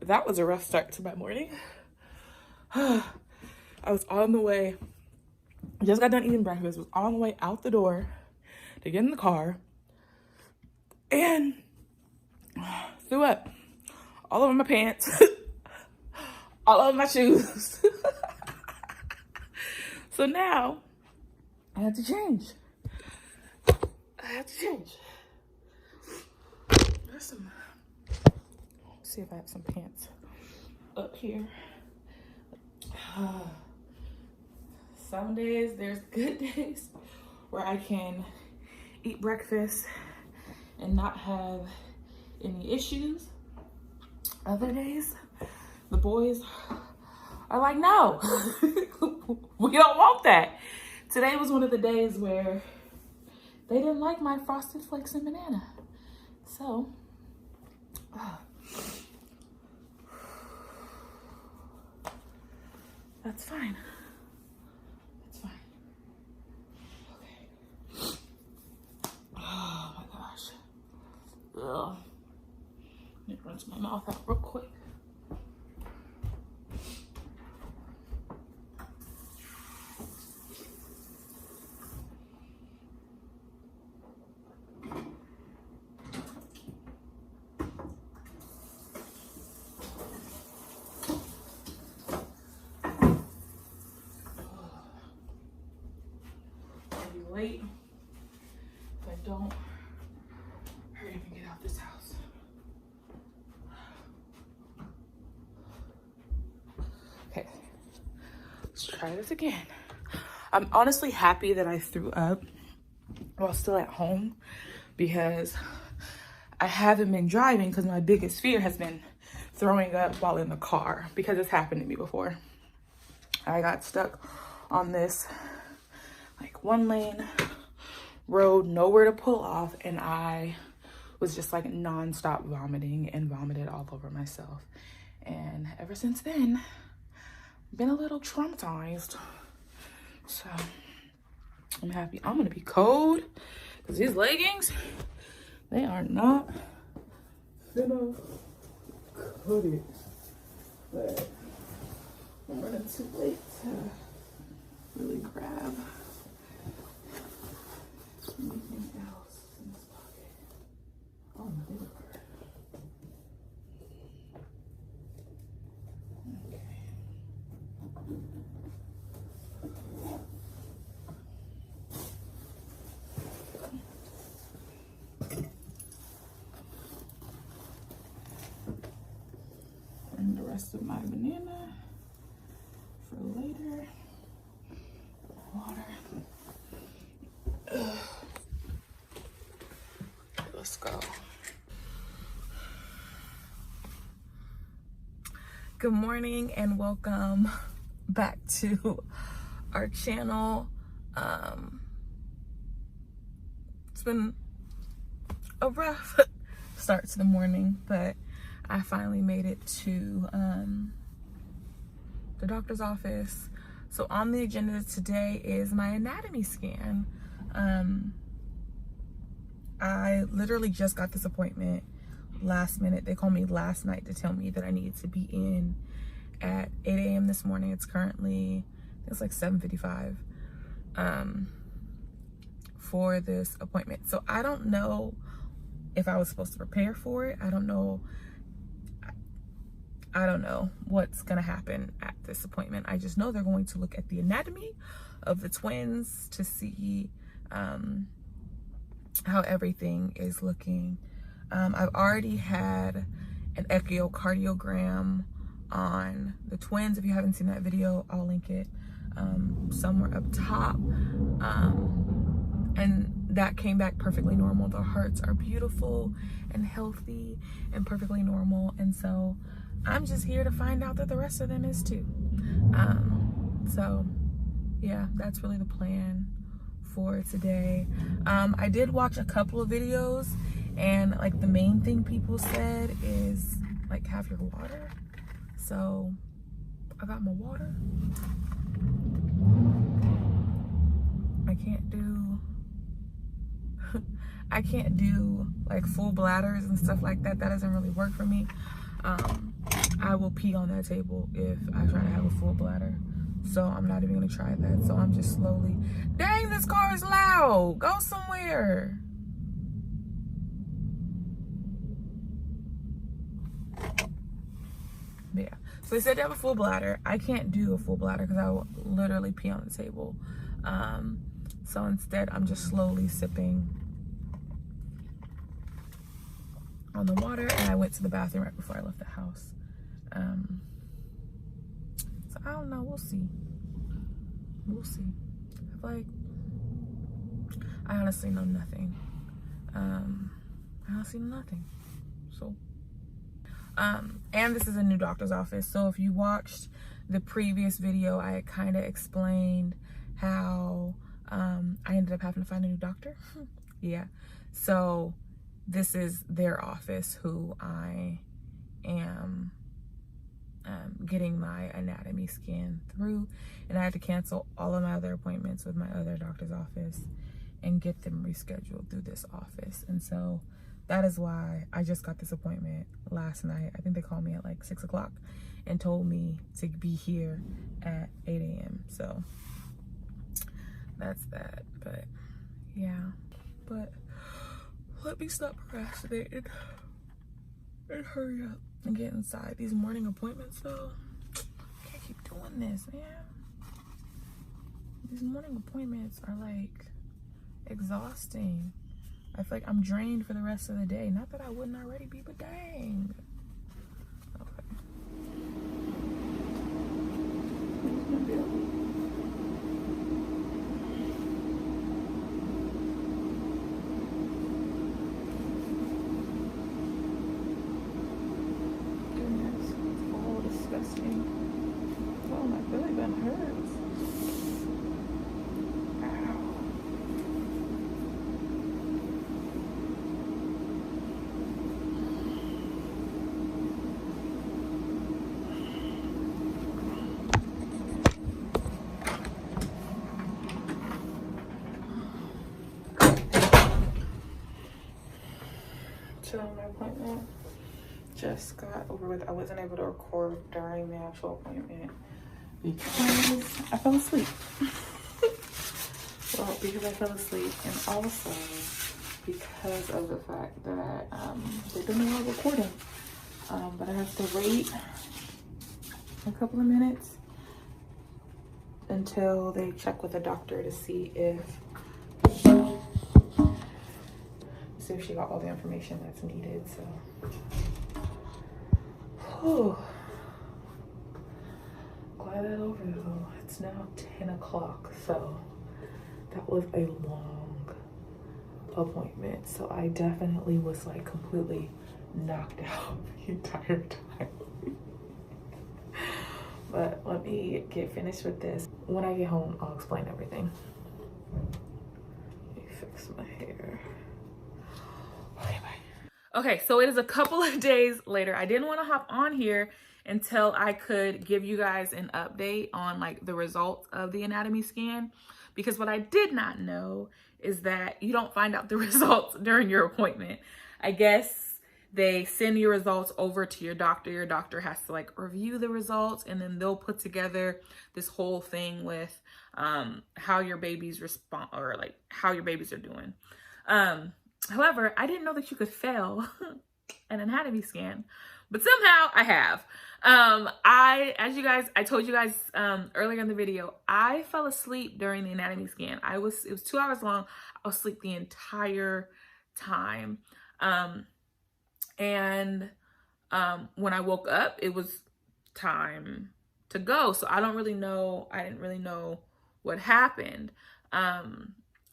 that was a rough start to my morning. I was on the way, just got done eating breakfast, was on the way out the door to get in the car and threw up all over my pants, all over my shoes. So now I have to change. There's some, let's see if I have some pants up here. Some days there's good days where I can eat breakfast and not have any issues. Other days, the boys are like, no, we don't want that. Today was one of the days where they didn't like my Frosted Flakes and banana. So, that's fine. That's fine. Okay. Oh my gosh. Ugh. Let me rinse my mouth out real quick. Late if I don't hurry up and get out this house. Okay, let's try this again. I'm honestly happy that I threw up while still at home because I haven't been driving because my biggest fear has been throwing up while in the car because it's happened to me before. I got stuck on this like one lane road, nowhere to pull off, and I was just like nonstop vomiting and vomited all over myself. And ever since then, I've been a little traumatized. So I'm happy. I'm gonna be cold because these leggings, they are not finna cut it. But I'm running too late to really grab anything else in this pocket. Oh, my bigger part. Okay. And the rest of my banana for later. Water. Ugh. Let's go. Good morning and welcome back to our channel. It's been a rough start to the morning, but I finally made it to the doctor's office. So on the agenda today is my anatomy scan. I literally just got this appointment last minute. They called me last night to tell me that I needed to be in at 8 a.m. this morning. It's currently, it's like 7:55 for this appointment. So I don't know if I was supposed to prepare for it. I don't know what's gonna happen at this appointment. I just know they're going to look at the anatomy of the twins to see how everything is looking. I've already had an echocardiogram on the twins. If you haven't seen that video, I'll link it somewhere up top. And that came back perfectly normal. The hearts are beautiful and healthy and perfectly normal. And so I'm just here to find out that the rest of them is too. So yeah, that's really the plan for today. I did watch a couple of videos, and like the main thing people said is like have your water. So I got my water. I can't do like full bladders and stuff like that. That doesn't really work for me. I will pee on that table if I try to have a full bladder. So I'm not even gonna try that. So I'm just slowly, dang, this car is loud. Go somewhere. Yeah, so they said to have a full bladder. I can't do a full bladder because I will literally pee on the table. So instead, I'm just slowly sipping on the water, and I went to the bathroom right before I left the house. So I don't know, we'll see. We'll see. I feel like I honestly know nothing. I honestly know nothing. So and this is a new doctor's office. So if you watched the previous video, I kind of explained how I ended up having to find a new doctor. Yeah. So this is their office who I am getting my anatomy scan through, and I had to cancel all of my other appointments with my other doctor's office and get them rescheduled through this office. And so that is why I just got this appointment last night. I think they called me at like 6 o'clock and told me to be here at 8 a.m. So that's that. But yeah, but let me stop procrastinating and hurry up and get inside these morning appointments though. I can't keep doing this, man. These morning appointments are like exhausting. I feel like I'm drained for the rest of the day. Not that I wouldn't already be, but dang. Okay. Goodness, it's all disgusting. Oh, my belly button hurts. So my appointment just got over with. I wasn't able to record during the actual appointment because I fell asleep. Well, because I fell asleep, and also because of the fact that they didn't know I was recording. But I have to wait a couple of minutes until they check with the doctor to see if she got all the information that's needed. So glad that's over though. It's now 10 o'clock, so that was a long appointment. So I definitely was like completely knocked out the entire time. But let me get finished with this. When I get home, I'll explain everything. Let me fix my hair. Okay, bye. Okay, so it is a couple of days later. I didn't want to hop on here until I could give you guys an update on like the results of the anatomy scan, because what I did not know is that you don't find out the results during your appointment. I guess they send your results over to your doctor. Your doctor has to like review the results, and then they'll put together this whole thing with how your babies respond, or like how your babies are doing. However, I didn't know that you could fail an anatomy scan, but somehow I have. I told you guys earlier in the video, I fell asleep during the anatomy scan. It was 2 hours long. I was asleep the entire time. And when I woke up, it was time to go. So I didn't really know what happened.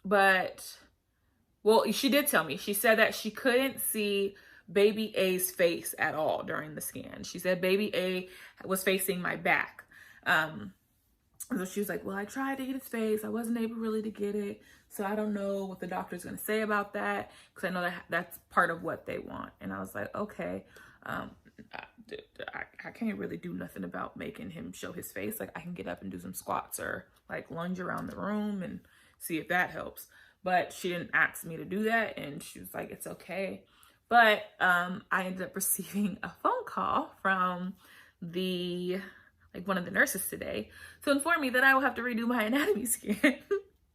But well, she did tell me. She said that she couldn't see baby A's face at all during the scan. She said baby A was facing my back. So she was like, well, I tried to get his face. I wasn't able really to get it. So I don't know what the doctor's going to say about that, because I know that that's part of what they want. And I was like, okay, I can't really do nothing about making him show his face. Like I can get up and do some squats or like lunge around the room and see if that helps. But she didn't ask me to do that, and she was like, it's okay. But I ended up receiving a phone call from one of the nurses today to inform me that I will have to redo my anatomy scan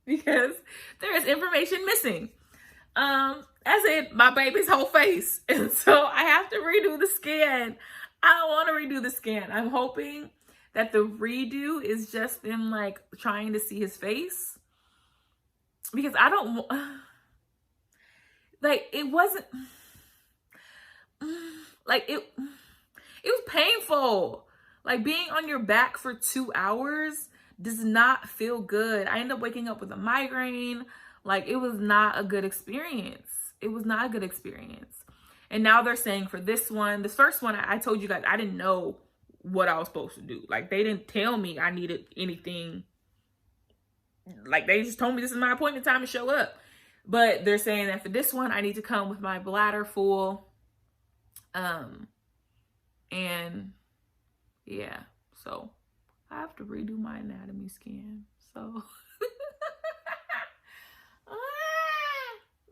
because there is information missing. As in my baby's whole face. And so I have to redo the scan. I don't want to redo the scan. I'm hoping that the redo is just them like trying to see his face. Because I don't like, it wasn't like it was painful. Like being on your back for 2 hours does not feel good. I ended up waking up with a migraine. Like it was not a good experience. It was not a good experience. And now they're saying for this first one, I told you guys, I didn't know what I was supposed to do. Like they didn't tell me I needed anything. Like they just told me this is my appointment time to show up. But they're saying that for this one, I need to come with my bladder full. And yeah, so I have to redo my anatomy scan. So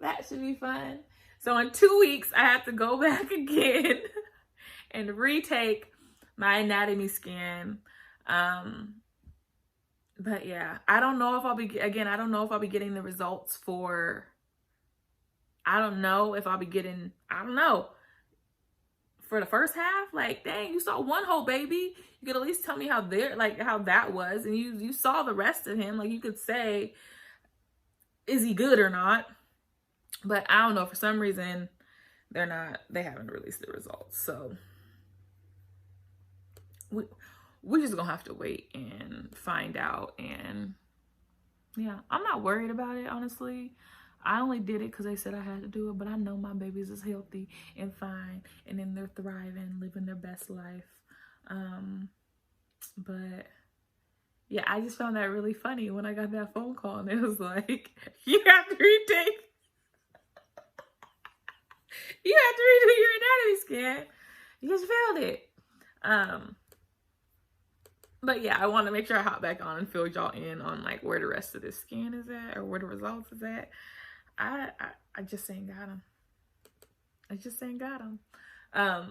that should be fun. So in 2 weeks, I have to go back again and retake my anatomy scan. But yeah, I don't know if I'll be getting the results for, for the first half. Like, dang, you saw one whole baby. You could at least tell me how that was. And you saw the rest of him. Like you could say, is he good or not? But I don't know, for some reason, they haven't released the results. So we're just gonna have to wait and find out. And yeah, I'm not worried about it, honestly. I only did it because they said I had to do it, but I know my babies is healthy and fine, and then they're thriving, living their best life. But yeah, I just found that really funny when I got that phone call, and it was like, you have to retake. You have to redo your anatomy scan. You just failed it. But yeah, I want to make sure I hop back on and fill y'all in on like where the rest of this scan is at or where the results is at. I just ain't got them.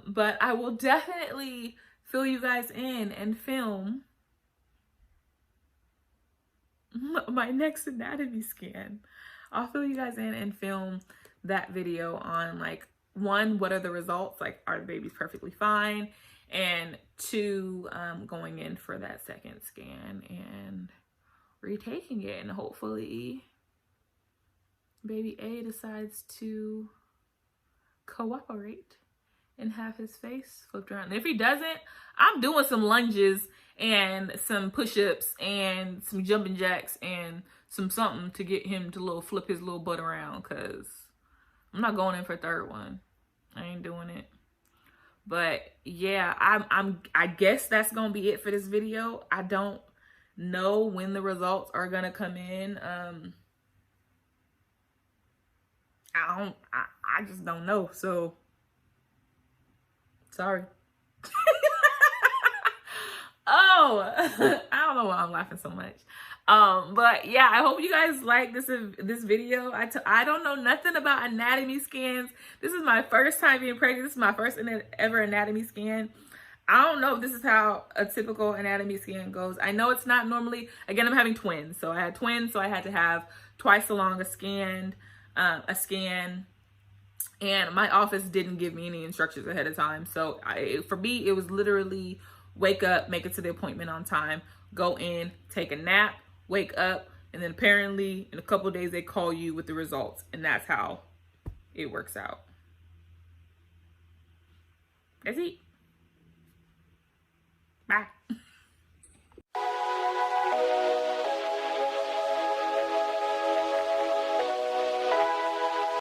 But I will definitely fill you guys in and film my next anatomy scan. I'll fill you guys in and film that video on like, 1, what are the results? Like, are the babies perfectly fine? And 2, going in for that second scan and retaking it. And hopefully baby A decides to cooperate and have his face flipped around. And if he doesn't, I'm doing some lunges and some push-ups and some jumping jacks and some something to get him to flip his little butt around, because I'm not going in for a third one. I ain't doing it. But yeah, I guess that's gonna be it for this video. I don't know when the results are gonna come in. I just don't know. So sorry. Oh, I don't know why I'm laughing so much. But yeah, I hope you guys like this video. I don't know nothing about anatomy scans. This is my first time being pregnant. This is my first ever anatomy scan. I don't know if this is how a typical anatomy scan goes. I know it's not normally. Again, I'm having twins. So I had twins, so I had to have twice as long a scan. And my office didn't give me any instructions ahead of time. So for me, it was literally wake up, make it to the appointment on time, go in, take a nap, wake up, and then apparently in a couple of days they call you with the results, and that's how it works out. That's it. Bye.